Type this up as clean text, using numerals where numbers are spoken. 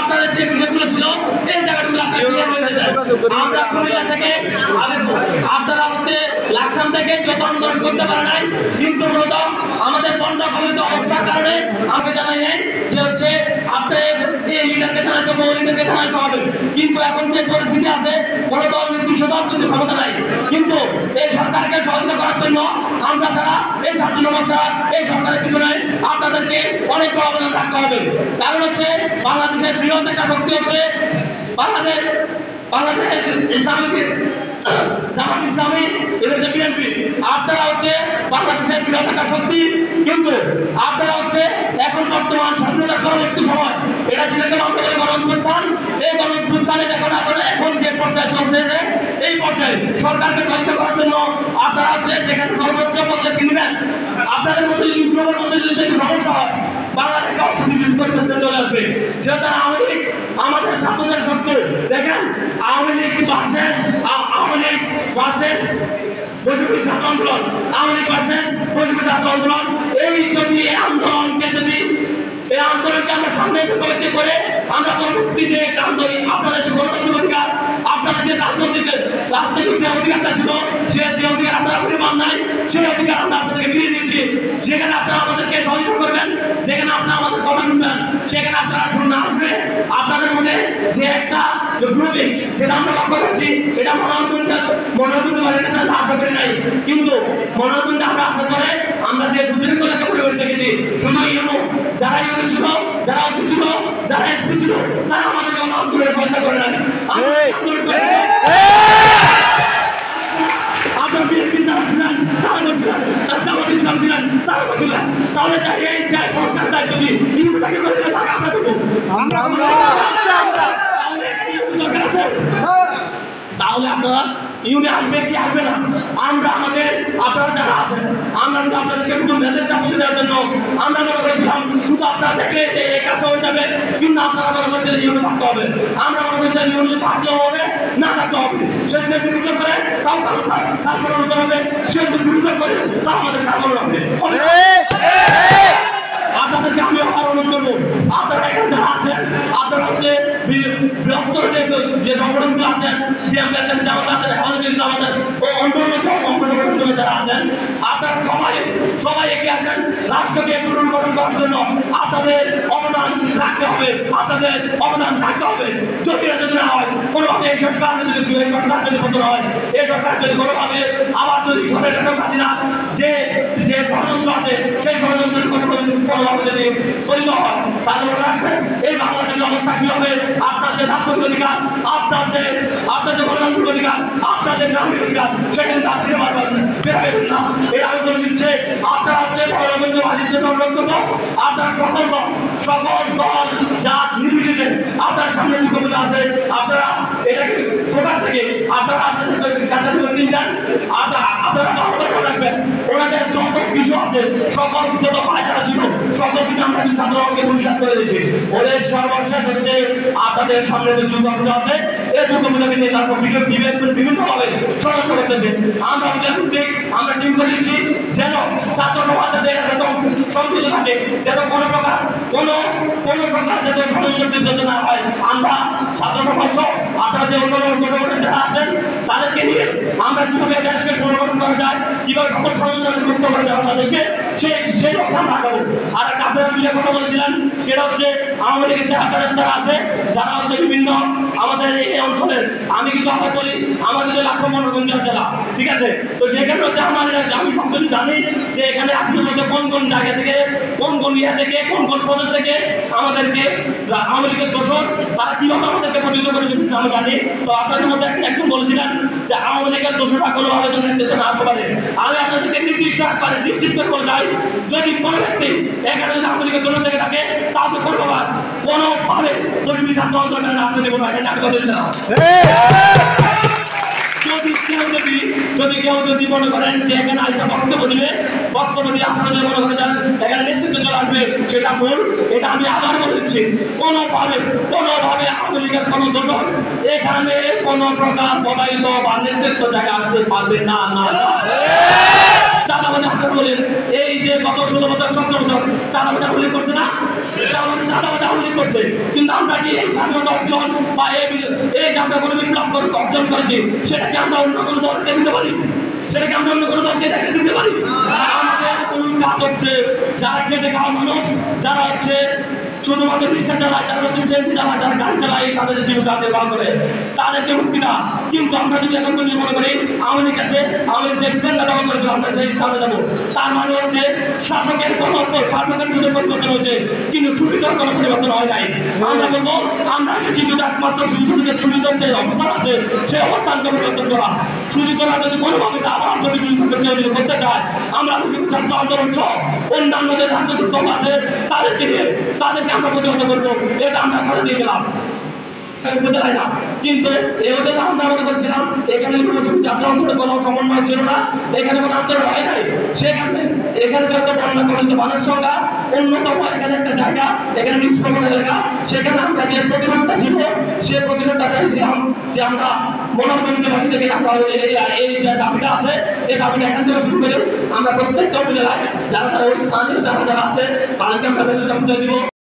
আপনাদের যে বিষয়গুলো ছিল এই জায়গাগুলো আপনারা হচ্ছে লাকসাম থেকে যত আন্দোলন করতে পারে নাই, কিন্তু মূলত আমাদের বন্ধ কমিত অবস্থার কারণে আমি জানাই নাই যে হচ্ছে আপনার এই লিডারকে জানাতে হবে, ওই লিডারকে জানাতে হবে। কিন্তু এখন যে পরিস্থিতি আছে, কোনো দল নির্দিষ্ট দল কিন্তু ক্ষমতা নাই, কিন্তু এই সরকারকে সহযোগিতা করার জন্য আমরা ছাড়া, এই ছাত্র সমাজ ছাড়া এই সরকারের পিছনে আপনাদেরকে অনেক বড় অবদান রাখতে হবে। কারণ হচ্ছে বাংলাদেশের বৃহৎ একটা শক্তি হচ্ছে বাংলাদেশ ইসলামী জামাত ইসলামী, এদের বিএনপি। আপনারা হচ্ছে বাংলাদেশের বৃহৎ একটা শক্তি, কিন্তু আপনারা হচ্ছে এখন বর্তমান স্বাধীনতার পরবর্তী সময় এটা ছিল আমাদের গণঅভ্যুত্থান। এই গণঅভ্যুত্থানে দেখুন আপনারা এখন যে পর্যায়ে চলতেছে, এই পর্যায়ে সরকারকে সহায়তা করার জন্য আপনারা হচ্ছে যেখানে সর্বোচ্চ পর্যায়ে কিনবেন, আপনাদের মধ্যে যদি উদ্যোগের মধ্যে যদি সমস্যা হয় বাংলাদেশকে অস্থিতিশীল পরিবেশে চলে আসবে। যেহেতু আওয়ামী লীগ আমাদের ছাত্রদের শক্তি, দেখেন আওয়ামী লীগ ভার্সেস বৈষম্য ছাত্র আন্দোলন, আওয়ামী লীগ ভার্সেস বৈষম্য ছাত্র আন্দোলন। এই যদি এই আন্দোলনকে আমরা সামনে করে আমরা পরবর্তী যে আন্দোলন আপনাদের যে গণতান্ত্রিক অধিকার, আপনাদের যে রাজনৈতিক যে অধিকারটা ছিল, সে যে অধিকার আপনারা ফিরে পান নাই, সেই অধিকার আমরা আপনাদেরকে ফিরিয়ে দিয়েছি। যেখানে আপনারা আমাদেরকে সহযোগিতা করবেন, যেখানে আপনারা আমাদের কথা শুনবেন, সেখানে আপনারা শুনে আসবে। আপনাদের মধ্যে যে একটা গ্রুপিং সেটা আমরা লক্ষ্য করছি, এটা মনোরঞ্জন আশা করি নাই, কিন্তু মনোরঞ্জন আমরা আশা করে আমরা যে সুযোগগুলোকে পরিবর্তন দেখেছি, শুধু যারা ইউনিট ছিল, যারা ওসি ছিল, যারা এসপি ছিল, তারা আমাদেরকে আন্দোলনের সহায়তা করে নাই। আপনার বিএনপি যারা ছিলেন তারা করছিলেন, তারা জামাত ইসলাম ছিলেন তারা করছিলেন, তাহলে এই সরকার দায়িত্ব দিয়ে ইউনিটটাকে করে দেবে, আমরা দেবো। তাহলে আপনারা ইউনি আসবে কি আসবে না, আমরা আমাদের আপনারা যারা আছেন, আমরা কিন্তু আপনাদেরকে শুধু মেসেজটা পৌঁছে দেওয়ার জন্য আমরা মনে করেছিলাম শুধু আপনারা দেখলে এই কাজটা হয়ে যাবে, কিন্তু আপনারা মনে করছেন ইউনি থাকতে হবে। আমরা মনে করছেন ইউনি থাকলেও হবে, না থাকলেও হবে। সেদিনে বিরোধ করে তাও তারপর হতে হবে, সেদিন বিরোধ করে তাও আমাদের তারপর হবে। আপনাদেরকে আমি অনুরোধ করবো, আপনারা এখানে যারা আছেন, আপনারা হচ্ছে বৃহত্তর যে সংগঠনগুলো আছেন, বিএনপি আছেন, জামাত আছেন, হেফাজতে ইসলাম আছেন, ও অন্যান্য সংগঠনগুলো যারা আছেন, আপনারা সবাই এগিয়ে আসেন রাষ্ট্রকে পুনর্গঠন করার জন্য। আপনাদের অবদান রাখতে হবে, আপনাদের অবদান রাখতে হবে। যদি না হয় কোনোভাবে এই সরকার যদি পতন হয়, এই সরকার যদি কোনোভাবে আবার যদি সরেশন হাসিনা যে ষড়যন্ত্র আছে সেই ষড়যন্ত্রের কোনোভাবে যদি পরিণত হয়, তাহলে মনে রাখবেন এই বাংলাদেশের অবস্থা কি হবে। আপনার যে রাষ্ট্রীয় অধিকার, আপনার যে গণতান্ত্রিক অধিকার, আপনার যে গ্রামীণ অধিকার, সেখানে তার ফিরে পারবেন না। এই আবেদন দিচ্ছে আপনারা হচ্ছে গণতন্ত্রবাদীর জন্য অনুরোধ করবো, আপনার সকল দল যা নির্বিশেষে আপনার সামনে যে কবিতা আছে, আপনারা এটাকে প্রকাশ থেকে আপনারা আপনাদের যাচাই করে নিয়ে যান। আপনারা ভালো করে রাখবেন, ওনাদের যত কিছু আছে সকল যত পায়খানা ছিল সকল কিছু আমরা ছাত্রকে পরিষ্কার করে দিয়েছি। ওদের সর্বশেষ হচ্ছে আপনাদের সামনে যে দুর্গাপুজো আছে, এই দুর্গাপুজোকে নিয়ে তারপর বিভিন্নভাবে ষড়যন্ত্র করতেছে। আমরা আমরা টিম করে দিচ্ছি যেন ছাত্র সমাজ যাতে সম্পৃক্ত থাকে, যেন কোনো প্রকার যাতে ষড়যন্ত্র না হয়। আমরা ছাত্র সমাজ আপনারা যে অন্যান্য যারা আছেন তাদেরকে নিয়ে আমরা কিভাবে দেশকে পুনর্গঠন করা যায়, কিভাবে সকল ষড়যন্ত্র মুক্ত করা যায় আমাদেরকে, সেই লক্ষ্য আমরা আগাবো। আর একটা আপনারা দুটো কথা বলেছিলেন, সেটা হচ্ছে আওয়ামী লীগের যে আপনাদের যারা আছে, যারা হচ্ছে বিভিন্ন আমাদের এই অঞ্চলের, আমি কিন্তু আপনার বলি আমাদের যে লাকসামগঞ্জ জেলা, ঠিক আছে, তো সেখানে হচ্ছে আমি সব কিছু জানি যে এখানে আপনার মধ্যে কোন জায়গা থেকে কোন ইয়ে থেকে কোন প্রদেশ থেকে আমাদেরকে আওয়ামী লীগের দোষর তারা কীভাবে আমাদেরকে পরিচিত করেছে আমি জানি। তো আপনাদের মধ্যে একজন বলেছিলেন যে আওয়ামী লীগের দোষরা কোনোভাবে না আসতে পারে। আমি আপনাদেরকে নির্দিষ্ট একবারে নিশ্চিত করে বলে যাই, যদি কোনো ব্যক্তি এখানে যদি আওয়ামী লীগের দোষর থেকে থাকে তাহলে কোনোভাবে ছাত্র আন্দোলনের রাজনীতি কোনো এখানে আমি কথা দিতে না। যদি কেউ যদি মনে করেন যে এখানে আইসা বক্তব্য দিয়ে আপনারা যদি মনে করেন এখানে নেতৃত্ব চলে আসবে, সেটা ভুল। এটা আমি আবার বলে দিচ্ছি, কোনোভাবে আওয়ামী লীগের কোনো দোষর এখানে কোনো প্রকার পদায়িত বা নেতৃত্ব জায়গায় আসতে পারবে না। চাঁদাবাজি আপনারা বলেন, এই যে গত 16 বছর 17 বছর চাঁদাবাজি আওয়ামী লীগ করছে না? চাঁদাবাজি আওয়ামী লীগ করছে, কিন্তু আমরা কি এই স্বাধীনতা অর্জন বা এই যে আমরা কোনো বিপ্লব অর্জন করেছি সেটাকে আমরা অন্য কোনো দলকে দিতে পারি? সেটাকে আমরা অন্য কোনো দলকে দিতে পারি? আমাদের কোন কাজ হচ্ছে যারা খেটে খাওয়া মানুষ, যারা হচ্ছে শুধুমাত্র রিক্সা চালায়, যারা চেঞ্জি চালায়, যারা গাড়ি চালায়, তাদের জীবিকা নির্বাহ করে, তাদেরকে মুক্তি না। কিন্তু আমরা যদি এখন যদি মনে করি আওয়ামী লীগ আছে, আওয়ামী লীগ যে স্ট্যান্ডটা দখল করেছিল আমরা সেই স্থানে যাবো, তার মানে হচ্ছে শাসকের শুধু পরিবর্তন হয়েছে, কিন্তু সুবিধার কোনো পরিবর্তন হয় নাই। আমরা বলবো আমরা যেটা একমাত্র সুবিধার যে অবস্থান আছে সেই অবস্থানকে পরিবর্তন করা। সুযোগরা যদি কোনোভাবে আবার যদি যদি করতে চায়, আমরা ছাত্র আন্দোলন সহ অন্যান্য যে রাজনৈতিক দল আছে তাদেরকে নিয়ে তাদেরকে আমরা প্রতিহত করবো, এটা আমরা করে দিয়ে গেলাম। কিন্তু আমরা মনে করছিলাম এখানে কোনো ছাত্র আন্দোলন কোনো সমন্বয় ছিল না, এখানে কোনো আন্দোলন হয় নাই। এখানে যত বর্ণনা করিত মানুষ সংখ্যা অন্যতম, এখানে একটা জায়গা, এখানে নিষ্প্রবণ এলাকা, সেখানে আমরা যে প্রতিরোধটা ছিল সে প্রতিরোধটা চাইছিলাম যে আমরা মনোরঞ্জন বাড়ি থেকে আমরা এই যে দাবিটা আছে এই দাবিটা এখান থেকে শুরু করে আমরা প্রত্যেকটা উপজেলায় যারা ওই স্থানীয় যারা আছে তাদেরকে আমরা দিব।